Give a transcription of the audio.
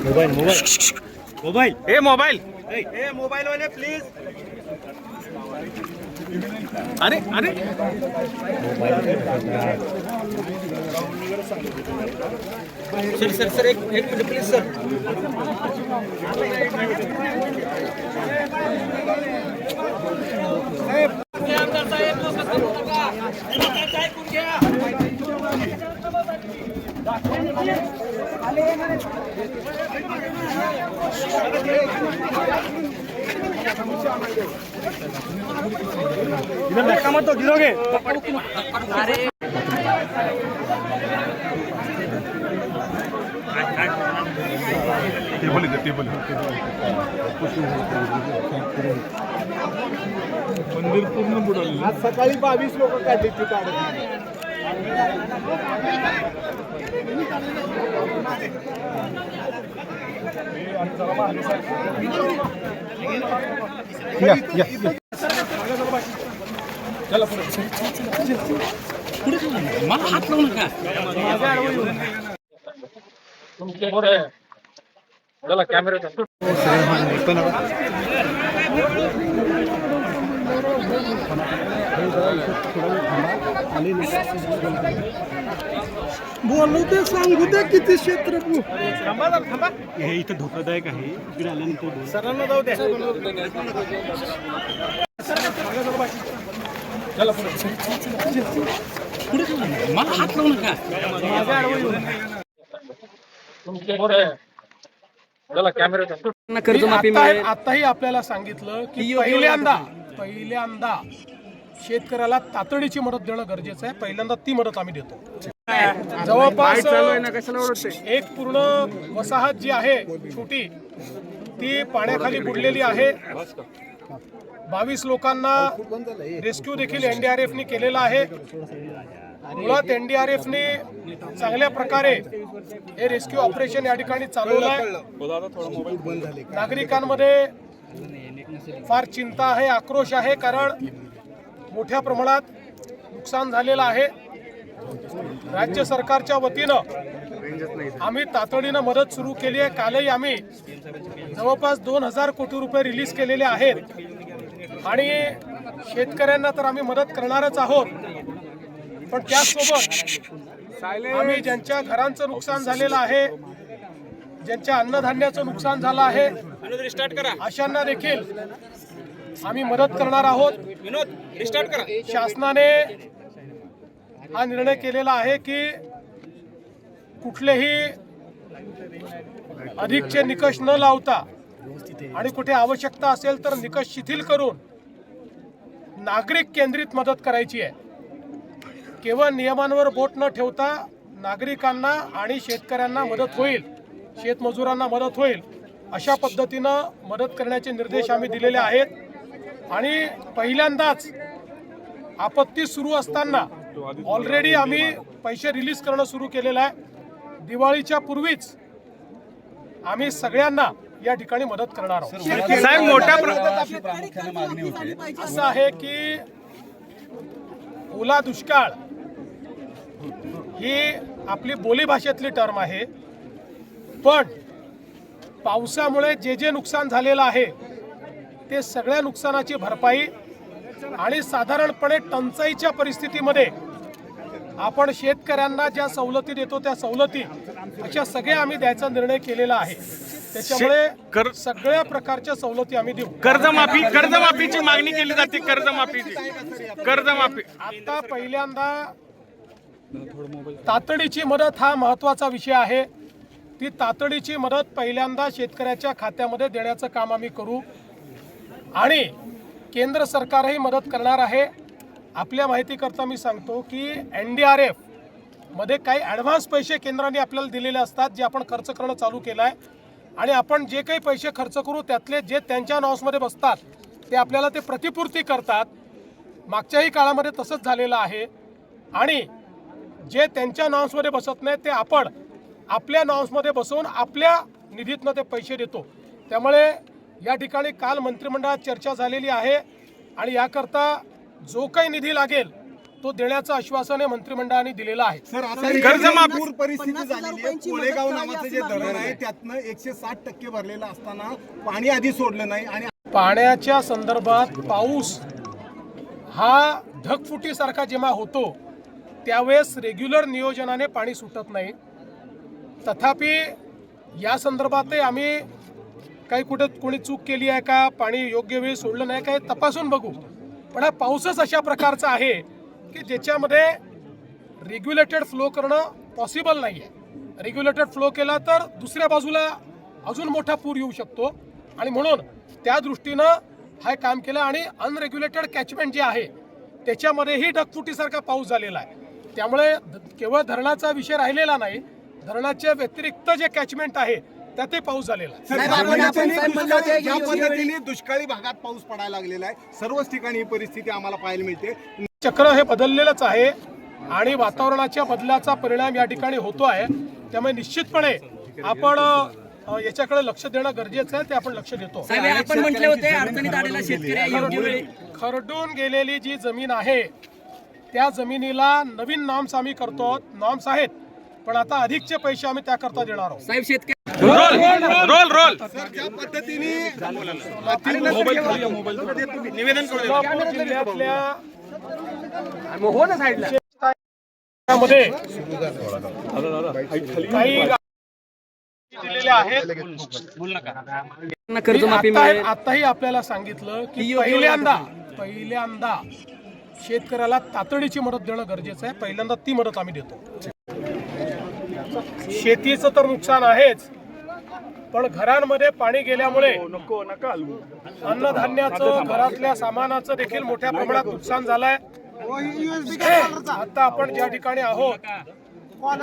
Mobile mobile mobile हे mobile ए mobile वाले please. अरे अरे सर सर सर एक मिनिट प्लीज सर. इधर धक्का मत दो, गिरोगे. टेबल इथे टेबल मंदिर पूर्ण बुडाले. आज सकाळी 22 लोक काढली ती काढत. मला हात लावू नका. चला कॅमेरा बोलू ते सांगू दे किती क्षेत्र. थांबा. हे इथं धोकादायक आहे. इकडे आल्यानंतर बोल. सरांना जाऊ द्या. चला मला हात लावू नका. चला कॅमेरा कर्जमाफी मिळेल. आताही आपल्याला सांगितलं की पहिल्यांदा शेतकऱ्याला तातडीची मदत देणं गरजेचं आहे. पहिल्यांदा ती मदत आम्ही देतो. जवळपास एक पूर्ण वसाहत जी आहे छोटी ती पाण्याखाली बुडलेली आहे. 22 लोकांना रेस्क्यू देखील एनडीआरएफने केलेला आहे. मुळात एनडीआरएफने चांगल्या प्रकारे हे रेस्क्यू ऑपरेशन या ठिकाणी चालवलं आहे. नागरिकांमध्ये फार चिंता आहे, आक्रोश आहे, कारण मोठ्या प्रमाणात नुकसान झालेलं आहे. राज्य सरकारच्या वतीनं आम्ही तातडीनं मदत सुरू केली आहे. कालही आम्ही जवळपास 2000 कोटी रुपये रिलीज केलेले आहेत आणि शेतकऱ्यांना तर आम्ही मदत करणारच आहोत. पण त्याचसोबत आम्ही ज्यांच्या घरांचं नुकसान झालेलं आहे, ज्यांच्या अन्नधान्याचं नुकसान झालं आहे, अशांना देखील आम्ही मदत करणार आहोत. शासनाने हा निर्णय केलेला आहे की कुठलेही अधिकचे निकष न लावता आणि कुठे आवश्यकता असेल तर निकष शिथिल करून नागरिक केंद्रित मदत करायची आहे. केवळ नियमांवर बोट न ठेवता नागरिकांना आणि शेतकऱ्यांना मदत होईल, शेतमजुरांना मदत होईल अशा पद्धतीनं मदत करण्याचे निर्देश आम्ही दिलेले आहेत. आणि पहिल्यांदाच आपत्ती सुरू असताना ऑलरेडी आम्ही पैसे रिलीज करणं सुरू केलेलं आहे. दिवाळीच्या पूर्वीच आम्ही सगळ्यांना या ठिकाणी मदत करणार आहोत. साहेब मोठ्या असं आहे की ओला दुष्काळ ही आपली बोलीभाषेतली टर्म आहे, पण पावसामुळे जे नुकसान झालेलं आहे ते सगळ्या नुकसानाची भरपाई आणि साधारणपणे टंचाईच्या परिस्थितीमध्ये आपण शेतकऱ्यांना ज्या सवलती देतो त्या सवलती अशा सगळ्या आम्ही द्यायचा निर्णय केलेला आहे. त्याच्यामुळे सगळ्या प्रकारच्या सवलती आम्ही देऊ. कर्जमाफीची मागणी केली जाते. कर्जमाफी आता पहिल्यांदा तातडीची मदत हा महत्त्वाचा विषय आहे. ती तातडीची मदत पहिल्यांदा शेतकऱ्याच्या खात्यामध्ये देण्याचं काम आम्ही करू आणि केंद्र सरकारही मदत करणार आहे. आपल्या माहितीकरता मी सांगतो की एनडीआरएफ मध्ये काही ॲडव्हान्स पैसे केंद्राने आपल्याला दिलेले असतात, जे आपण खर्च करणं चालू केलं आहे. आणि आपण जे काही पैसे खर्च करू त्यातले जे त्यांच्या नावामध्ये बसतात ते आपल्याला ते प्रतिपूर्ती करतात. मागच्याही काळामध्ये तसंच झालेलं आहे. आणि जे त्यांच्या नावामध्ये बसत नाही ते आपण आपल्या नावामध्ये बसवून आपल्या निधीतनं ते पैसे देतो. त्यामुळे या ठिकाणी काल मंत्रिमंडळात चर्चा झालेली आहे आणि याकरता जो काही निधी लागेल तो देण्याचं आश्वासन हे मंत्रिमंडळाने दिलेलं आहे. सर आता कर्जमाफी पूर परिस्थिती झालेली आहे. कोळेगाव नावाचं जे धरण आहे त्यातनं 160% भरलेलं असताना पाणी आधी सोडलं नाही आणि पाण्याच्या संदर्भात पाऊस हा ढगफुटीसारखा जेव्हा होतो त्यावेळेस रेग्युलर नियोजनाने पाणी सुटत नाही. तथापि या संदर्भातही आम्ही काही कुठे कोणी चूक केली आहे का, पाणी योग्य वेळी सोडलं नाही काय तपासून बघू. पण हा पाऊसच अशा प्रकारचा आहे की ज्याच्यामध्ये रेग्युलेटेड फ्लो करणं पॉसिबल नाही आहे. रेग्युलेटेड फ्लो केला तर दुसऱ्या बाजूला अजून मोठा पूर येऊ शकतो आणि म्हणून त्या दृष्टीनं हे काम केलं. आणि अनरेग्युलेटेड कॅचमेंट जे आहे त्याच्यामध्येही ढगफुटीसारखा पाऊस झालेला आहे. त्यामुळे केवळ धरणाचा विषय राहिलेला नाही, धरणाच्या व्यतिरिक्त जे कॅचमेंट आहे त्यातही पाऊस झालेला आहे. ज्या पद्धतीने दुष्काळी भागात पाऊस पडायला लागलेला आहे, सर्वच ठिकाणी ही परिस्थिती आम्हाला पाहायला मिळते. चक्र हे बदललेलंच आहे आणि वातावरणाच्या बदलाचा परिणाम या ठिकाणी होतो आहे. त्यामुळे निश्चितपणे आपण याच्याकडे लक्ष देणं गरजेचं आहे. ते आपण लक्ष देतो. आपण म्हटले होते अडचणीत आलेला शेतकरी योग्य वेळी खरडून गेलेली जी जमीन आहे त्या जमिनीला नवीन नॉर्म्स आम्ही करतो. नॉर्म्स आहेत पण आता अधिकचे पैसे आम्ही त्याकरता देणार आहोत. साहेब शेतकरी रोल रोल सर ज्या पद्धतीने निवेदन करू दे. सोलापूर जिल्ह्यातल्या मध्ये काही दिलेल्या आहेत. कर्जमाफी मिळेल. आताही आपल्याला सांगितलं की पहिल्यांदा शेतकऱ्याला तातडीची मदत देणं गरजेचं आहे. पहिल्यांदा ती मदत आम्ही देतो. शेतीचं तर नुकसान आहेच, पण घरांमध्ये पाणी गेल्यामुळे अन्नधान्याचं घरातल्या सामानाचं देखील मोठ्या प्रमाणात नुकसान झालंय. आता आपण ज्या ठिकाणी आहोत